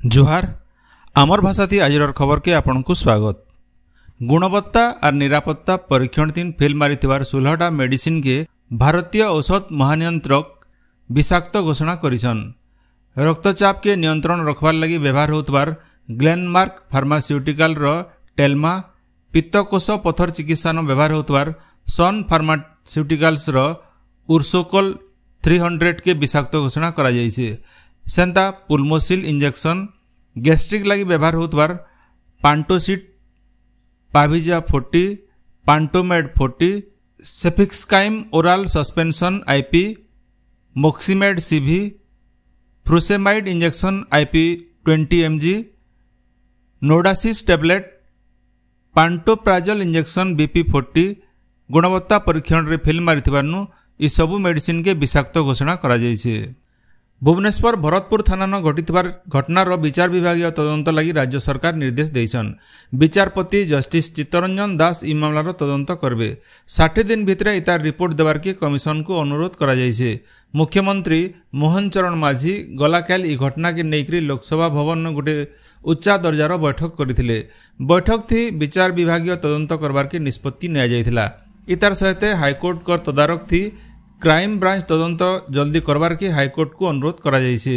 जुहार आमर भाषा थी आज खबर के आपण को स्वागत। गुणवत्ता और निरापत्ता परीक्षण तीन फेल मारी 16टा मेडिसिन के भारतीय औषध महानियंत्रक विषाक्त घोषणा करिछन। रक्तचाप के नियंत्रण रखबार लगी व्यवहार होतबार ग्लेनमार्क फार्मास्यूटिकल रो टेल्मा, पित्तकोष पथर चिकित्सा न व्यवहार होतबार सन फार्मास्यूटिकल्स रो उर्सोकोल 300 के विषाक्त घोषणा करा जायछि। सेंता पुलमोसिल इंजेक्शन गैस्ट्रिक लगी व्यवहार होतबार पांटोसिट पाविजा 40, Pantomed 40, cefixime oral suspension IP, Moximed CV, frusemide injection IP 20 mg, नोडासिस टैबलेट, पांटोप्राजल इंजेक्शन बीपी 40 गुणवत्ता परीक्षण रे फेल मारिथिबारनु ई सबु मेडिसिन के विषाक्त घोषणा करा जायछि। भुवनेश्वर भरतपुर थाना न घटिथिबार घटनार विचार विभागीय तदंत लगी राज्य सरकार निर्देश देइछन। विचारपति जस्टिस चित्तरंजन दास ई मामलार तदंत करबे। 60 दिन भितरे इतार रिपोर्ट देवार के कमिशन को अनुरोध करा जायछि। मुख्यमंत्री मोहन चरण माझी गलाकाल ई घटना के नेकरी लोकसभा भवन न गोटे उच्चा दर्जार बैठक करथिले। बैठक थी विचार विभागीय तदंत करबार के निष्पत्ति निया जायथिला। इतार सहित हाईकोर्ट कर तदारक थी क्राइम ब्रांच तदंत जल्दी करबार के हाईकोर्ट को अनुरोध करा जायछि।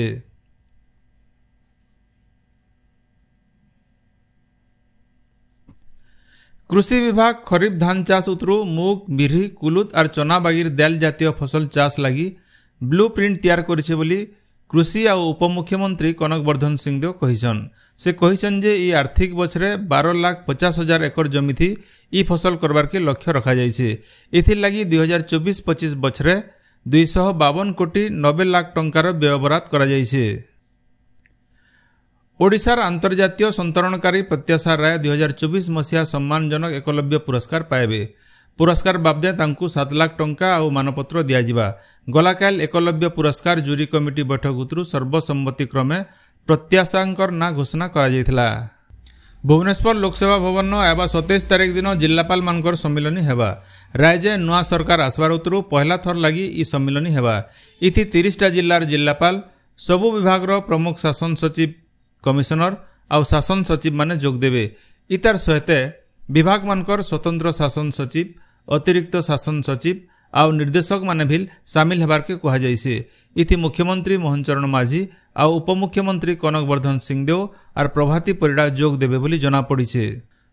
कृषि विभाग खरीफ धान चाष उतरु मुग, बिरही, कुलुत और चना बागिर दाल जातीय फसल चाष लगी ब्लू प्रिंट तैयार करिছে बोली कृषि और उपमुख्यमंत्री कनकवर्धन सिंहदेव कहिछन। से कहिछन जे ई आर्थिक बछरे 12,50,000 एकड़ जमी थी ई फसल करबार के लक्ष्य रखा जायछि। इथिर लगी 2024-25 बछरे 252 कोटी 90 लाख टंकार व्ययबराद करा जायछि। ओडिशार अंतर्जातीय संतरणकारी प्रत्याशा राय 2024 मसीहा सम्मानजनक एकलव्य पुरस्कार पाइबे। पुरस्कार बाबदे तांकु 7 लाख टंका और मानपत्र दियाजिबा। गलाकाल एकलव्य पुरस्कार जूरी कमिटी बैठक उतरु सर्वसम्मति क्रमे प्रत्याशांकर ना घोषणा करा जायथिला। भुवनेश्वर लोकसेवा भवन आबा 27 तारिख दिन जिल्लापाल मानकर सम्मिलनी हेबा। राज्य नुआ सरकार आसबार उतरु पहला थर लगी ई सम्मिलनी हेबा। इथि 30टा जिल्लार जिल्लापाल सबु विभागर प्रमुख शासन सचिव कमिशनर और शासन सचिव माने जोग देबे। इतार सहित विभाग मानकर स्वतंत्र शासन सचिव, अतिरिक्त शासन सचिव और निर्देशक माने भी सामिल हेबार के कहा जायछि। इथि मुख्यमंत्री मोहन चरण माझी और उपमुख्यमंत्री कनकवर्धन सिंहदेव और प्रभाती परिडा जोग देबे बोली जना पड़िछे।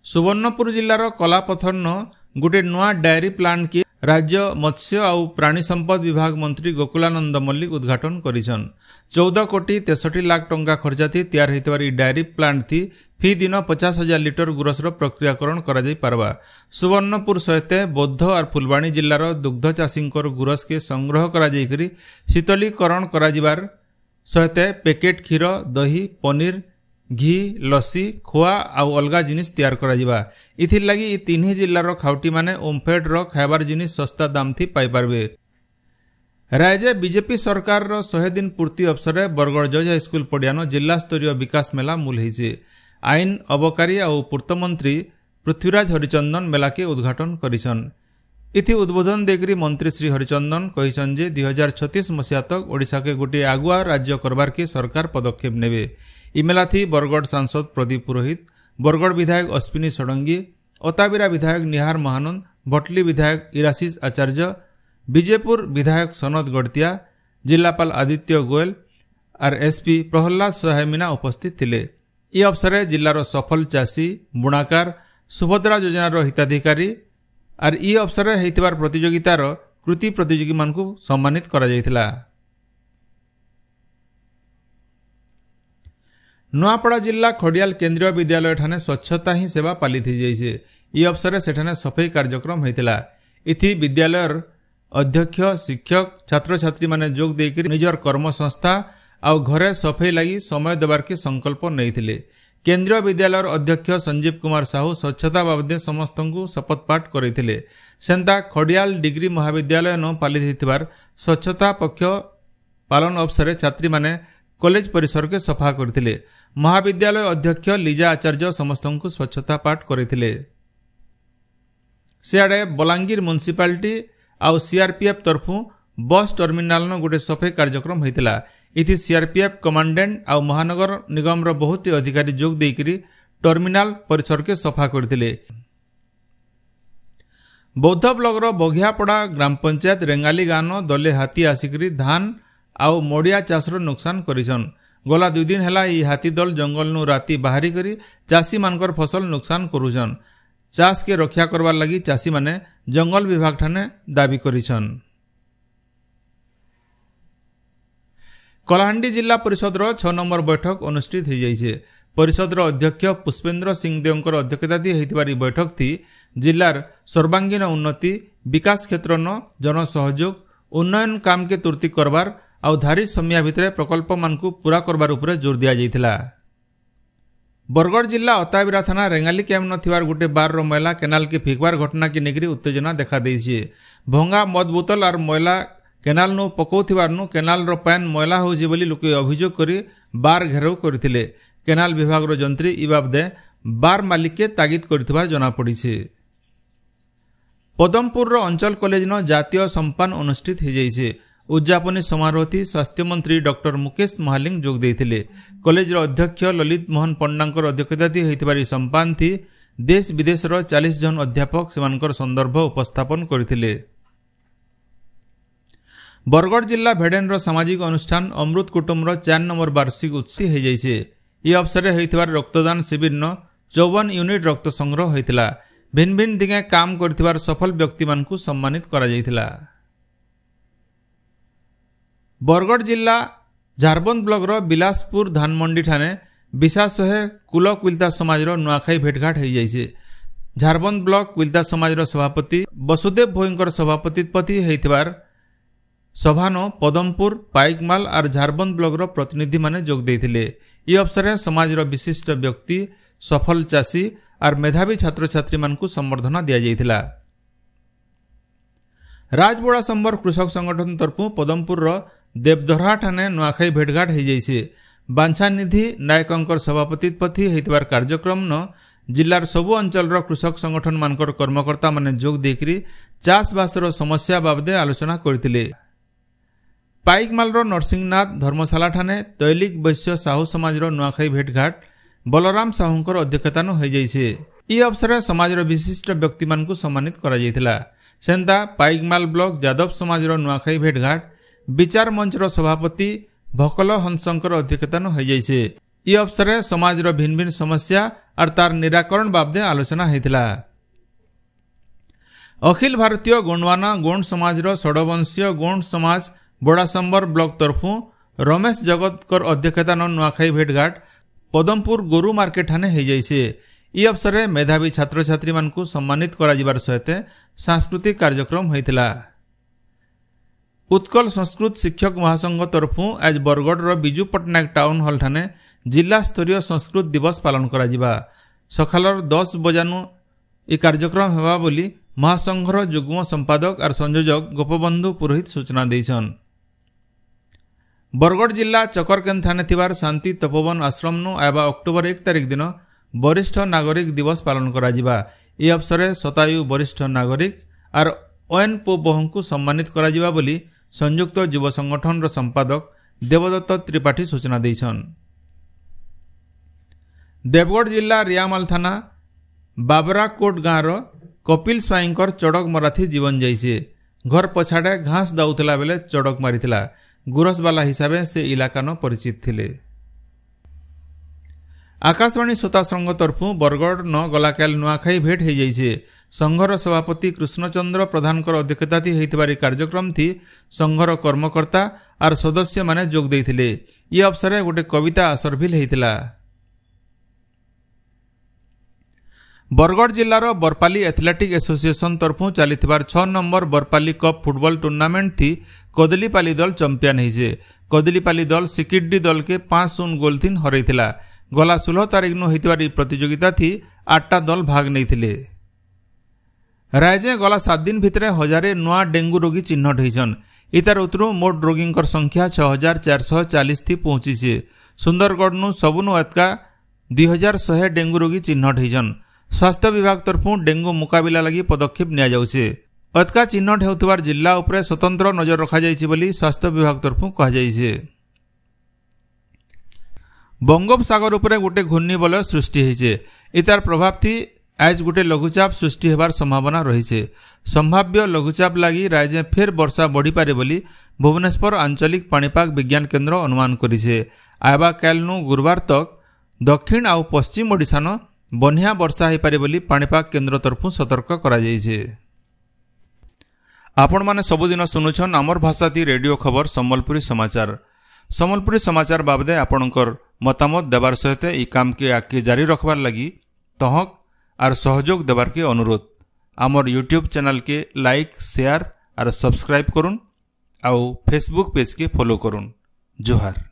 सुवर्णपुर जिल्लार कलापथर न गोटे नुआ डायरी प्लांट के राज्य मत्स्य और प्राणी संपद विभाग मंत्री गोकुलानंद मल्लिक उद्घाटन करिछन। 14 कोटी 63 लाख टंका खर्चाथी तैयार होइतबार ई डायरी प्लांट थी फी दिन 50,000 लिटर गुरसर प्रक्रियाकरण करा जाई पारबा। सुवर्णपुर सहित बौद्ध और फुलबाणी जिल्लार दुग्ध चाषींकर गुरस के संग्रह करा जाई करी शीतलीकरण करा जिबार सहित पैकेट क्षीर, दही, पनीर, घी, लस्सी, खोआ और अलगा जिनिस तैयार करा जिबा। इथिर लगी ई तीन जिल्लार खाउटी माने ओमफेड रो खाइबार जिनिस सस्ता दाम थी पाई पारबे। राज्य बीजेपी सरकार रो 100 दिन पूर्ति अवसर बरगड़ जज हाईस्कूल पड़ियानो जिला स्तरीय विकास मेला मूल होइछे। आईन, अबकारी और पूर्त मंत्री पृथ्वीराज हरिचंदन मेला के उद्घाटन करिछन। इथि उद्बोधन देकरी मंत्री श्री हरिचंदन कहिछन जे 2036 मसीहा तक ओडिशा के गोटे आगुआ राज्य करबार के सरकार पदक्षेप नेबे। इ मेला थी बरगड़ सांसद प्रदीप पुरोहित, बरगड़ विधायक अश्विनी षडंगी, ओताबिरा विधायक निहार महानंद, भटली विधायक इराशिष आचार्य, विजयपुर विधायक सनद गड़तिया, जिलापाल आदित्य गोयल और एसपी प्रहलाद सहाय मीना उपस्थित थिले। इ अवसर जिलार सफल चाषी, बुणाकार, सुभद्रा योजनार हिताधिकारी और इ अवसर होइतिबार प्रतियोगितार कृति प्रतियोगी मानकु सम्मानित करा जायथिला। नुआपड़ा जिला खड़ियाल केंद्रीय विद्यालय ठाने स्वच्छता ही सेवा पालित जाइछे। इ अवसर सेठाने सफाई कार्यक्रम होइतिला। इथि विद्यालयर अध्यक्ष, शिक्षक, छात्र छात्री माने जोग देकरी निजर कर्म संस्था और घरे सफाई लगी समय देवार के संकल्प नैथिले। केंद्रीय विद्यालयर अध्यक्ष संजीव कुमार साहू स्वच्छता बाबदे समस्त को शपथ पाठ करथिले। सेंता खड़ियाल डिग्री महाविद्यालय न पालित होइतिबार स्वच्छता पक्ष पालन अवसर छात्री माने कॉलेज परिसर के सफा करथिले। महाविद्यालय अध्यक्ष लीजा आचार्य समस्त को स्वच्छता पाठ करथिले। सियाड़े बलांगीर म्युनिसिपालिटी और सीआरपीएफ तरफु बस टर्मिनाल न गोटे सफाई कार्यक्रम होइतिला। इति सीआरपीएफ कमांडेंट आउ महानगर निगम रो बहुत अधिकारी जोग देकरी टर्मिनाल परिसर के सफा करथिले। बौद्ध ब्लॉक रो बघियापड़ा ग्राम पंचायत रेंगाली गान दले हाथी आसिकरी धान आउ मड़िया चाष रो नुकसान करिसन। गला 2 दिन हैला ई हाथी दल जंगल नु राती बाहरी करी चासी मानकर फसल नुकसान करुछन। चाष के रक्षा करवार लगी चासी माने जंगल विभाग ठाने दाबी करिछन। कलाहांडी जिला परिषद रो 6 नंबर बैठक अनुष्ठित हो जाइछे। परिषद रो अध्यक्ष पुष्पेंद्र सिंह देवकर अध्यक्षता होइतिबार बैठक थी जिलार सर्वांगीन उन्नति विकास क्षेत्र न जन सहयोग उन्नयन काम के तुर्ती करबार आउ धारी समय भितर प्रकल्प मानकु पूरा करबार उपरे जोर दिया जाइथिला। बरगढ़ जिला अताबिरा थाना रेंगाली कैम्प नथिबार गोटे बार रो मैला केनाल के फिकबार घटना के नेगरी उत्तेजना देखा देइछे। भंगा मद बोतल और मैला केनाल नु पकौथिबार नु केनाल रो पैन मैला होउछि बोली लोके अभियोग करी बार घेराव करथिले। केनाल विभाग रो जंत्री इ बाबदे बार मालिक के तागिद करथिबार जना पड़िछे। पदमपुर रो अंचल कॉलेज न जातीय सम्मान अनुष्ठित हो जाइछे। उद्यापनी समारोह थी स्वास्थ्य मंत्री डॉक्टर मुकेश महालिंग जोग देथिले। कॉलेज रो अध्यक्ष ललित मोहन पंडांकर अध्यक्षता होइतिबार सम्मान थी देश विदेश रो 40 जन अध्यापक सेमानकर संदर्भ उपस्थापन करथिले। बरगढ़ जिला भेडेन रो सामाजिक अनुष्ठान अमृत कुटुंब रो 4 नंबर वार्षिक उत्सव हो जाइछे। ई अवसर होइतिबार रक्तदान शिविर न 54 यूनिट रक्त संग्रह होइतिला। भिन्न भिन्न दिगे काम करथिबार सफल व्यक्ति मानकु सम्मानित करा जाइतिला। बरगढ़ जिला झारबंद ब्लॉक रो बिलासपुर धानमंडी ठाने विशास कुल कुलता समाज रो नुआखाई भेटघाट हो जाइछे। झारबंद ब्लॉक कुलता समाज रो सभापति वसुदेव भोईंकर सभापति होइतिबार सभानो पदमपुर पाइकमाल और झारबंद ब्लॉक रो प्रतिनिधि माने जोग देथिले। ई अवसर समाज रो विशिष्ट व्यक्ति सफल चाषी और मेधावी छात्र छात्री मानकु संबर्धना दिया जाइथिला। राजबोड़ा संबर कृषक संगठन तरफु पदमपुर रो देवधरा ठाने नुआखाई भेटघाट हो जाइछे। बांछा निधि नायकंकर सभापति होइतिबार कार्यक्रम न जिलार सबु अंचल रो कृषक संगठन मानकर कर्मकर्ता माने जोग देकरी चाषबास रो समस्या बाबदे आलोचना करथिले। पाइकमाल रो नरसिंहनाथ धर्मशाला ठाने तैलिक वैश्य साहू समाज रो नुआखाई भेटघाट बलराम साहूंकर अध्यक्षता हो जाइछे। ई अवसर समाज रो विशिष्ट व्यक्ति मानकु सम्मानित करा जाइथिला। सेंता पाइकमाल ब्लॉक यादव समाज रो नुआखाई भेटघाट विचार मंच रो सभापति भकल हंसंकर अध्यक्षता हो जाइछे। ई अवसर समाज रो भिन्न भिन्न समस्या और तार निराकरण बाबदे आलोचना होइथिला। अखिल भारतीय गोंडवाना गोंड समाज रो षडवंशीय गोंड समाज बोड़ासंबर ब्लॉक तरफु रमेश जगतकर अध्यक्षता नुआखाई भेटघाट पदमपुर गोरु मार्केट ठाने हो जाइछे। ई अवसर मेधावी छात्र छात्री मानकु सम्मानित करा जिबार सहित सांस्कृतिक कार्यक्रम होइतिला। उत्कल संस्कृत शिक्षक महासंघ तरफु आज बरगढ़ रो बिजू पटनायक टाउन हॉल ठाने जिला स्तरीय संस्कृत दिवस पालन करा जिबा। सकालर 10 बजानु ई कार्यक्रम हेबा बोली महासंघर जुग्म संपादक और संयोजक गोपबंधु पुरोहित सूचना दैछन। बरगढ़ जिला चकरकेन थाने थिबार शांति तपोवन आश्रम नु आबा अक्टोबर 1 तारिख दिन वरिष्ठ नागरिक दिवस पालन करा जिबा। ई अवसर शतायु वरिष्ठ नागरिक और ओएनपो बहुंकु सम्मानित करा जिबा बोली संयुक्त युव संगठन रो संपादक देवदत्त त्रिपाठी सूचना दैछन। देवगढ़ जिला रियामाल थाना बाबराकोट गाँव रो कपिल स्वाईंकर चड़क मराथी जीवन जाइछे। घर पछाड़े घास दाउतला बेले चड़क मारिथिला। गुरसवाला हिसाबे से इलाका न परिचित थिले। आकाशवाणी श्रोता संघ तरफु बरगढ़ न गलाकाल नुआखाई भेट हो जाइछे। संघर सभापति कृष्णचंद्र प्रधानकर अध्यक्षता होइतिबार कार्यक्रम थी संघर कर्मकर्ता और सदस्य माने जोग देइथिले। ई अवसर गोटे कविता आसरभिल होइतिला। बरगढ़ जिलार बरपाली एथलेटिक एसोसिएशन तरफु चलिथिबार 6 नंबर बरपाली कप फुटबॉल टूर्नामेंट थी कदलीपाली दल चैंपियन होइछे। कदलीपाली दल सिकिड्डी दल के 5-0 गोल थीन हरैथिला। गला 16 तारिख नु होइतिबार प्रतियोगिता थी 8टा दल भाग नैथिले। राज्य गला 7 दिन भितर 1000 नुआ डेंगू रोगी चिन्हट होइछन। इतार उतरु मोट रोगींकर संख्या 6440 थी पहुंचीछे। सुंदरगढ़ नु सबुनु अतका 2100 डेंगू रोगी चिन्हट होइछन। स्वास्थ्य विभाग तरफु डेंगू मुकाबिला लगी पदक्षेप निया जाउछे। अतका चिन्हट हेउथिबार जिला उपरे स्वतंत्र नजर रखा जाइछि बोली स्वास्थ्य विभाग तरफु कहा जाइछे। बंगोपसागर उपरे गोटे घूर्णिबलय सृष्टि होइछे। इतार प्रभाव थी आज गोटे लघुचाप सृष्टि हेबार संभावना रही। संभाव्य लघुचाप लगी राज्य फेर वर्षा बढ़ी पारे बोली भुवनेश्वर आंचलिक पाणीपाग विज्ञान केन्द्र अनुमान करिছে। आयबा कालनु गुरुवार तक दक्षिण आउ पश्चिम ओडिशान बन्या वर्षा हो पारे बोली पाणीपाग केन्द्र तरफु सतर्क करा जाइछे। आपण माने सबुदिन सुनुछन आमर भाषाती रेडियो खबर सम्बलपुरी समाचार। सम्बलपुरी समाचार बाबदे आपणकर मतामत देवार सहित ई काम के आगे जारी रखबार लगी तहक आर सहयोग देवार के अनुरोध। आमर यूट्यूब चैनल के लाइक शेयर आर सब्सक्राइब करुन आउ फेसबुक पेज के फॉलो करुन। जोहार।